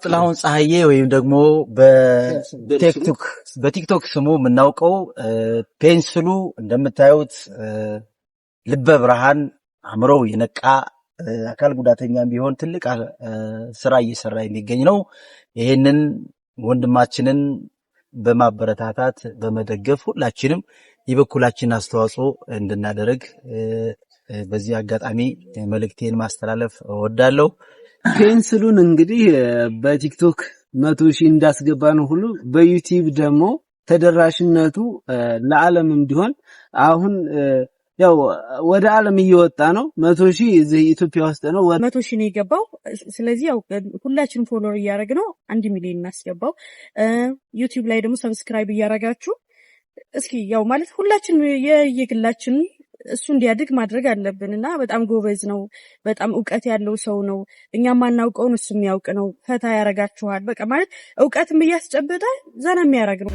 ጥላሁን ፀሐዬ ወይም ደግሞ በቲክቶክ ስሙ የምናውቀው ፔንስሉ እንደምታዩት ልበ ብርሃን አምሮው የነቃ አካል ጉዳተኛም ቢሆን ትልቅ ስራ እየሰራ የሚገኝ ነው። ይሄንን ወንድማችንን በማበረታታት በመደገፍ ሁላችንም የበኩላችን አስተዋጽኦ እንድናደርግ በዚህ አጋጣሚ መልእክቴን ማስተላለፍ እወዳለሁ። ፔንስሉን እንግዲህ በቲክቶክ 100,000 እንዳስገባ ነው ሁሉ በዩቲዩብ ደግሞ ተደራሽነቱ ለዓለም እንዲሆን አሁን ያው ወደ ዓለም እየወጣ ነው። 100,000 እዚህ ኢትዮጵያ ውስጥ ነው 100,000 ነው የገባው። ስለዚህ ያው ሁላችንም ፎሎወር እያደረግነው 1 ሚሊዮን እናስገባው። ዩቲዩብ ላይ ደግሞ ሰብስክራይብ እያደረጋችሁ እስኪ ያው ማለት ሁላችን የየግላችን እሱ እንዲያድግ ማድረግ አለብንና በጣም ጎበዝ ነው። በጣም ዕውቀት ያለው ሰው ነው። እኛም ማናውቀውን እሱ የሚያውቅ ነው። ፈታ ያረጋችኋል። በቃ ማለት ዕውቀትም እያስጨበጠ ዘና የሚያረግ ነው።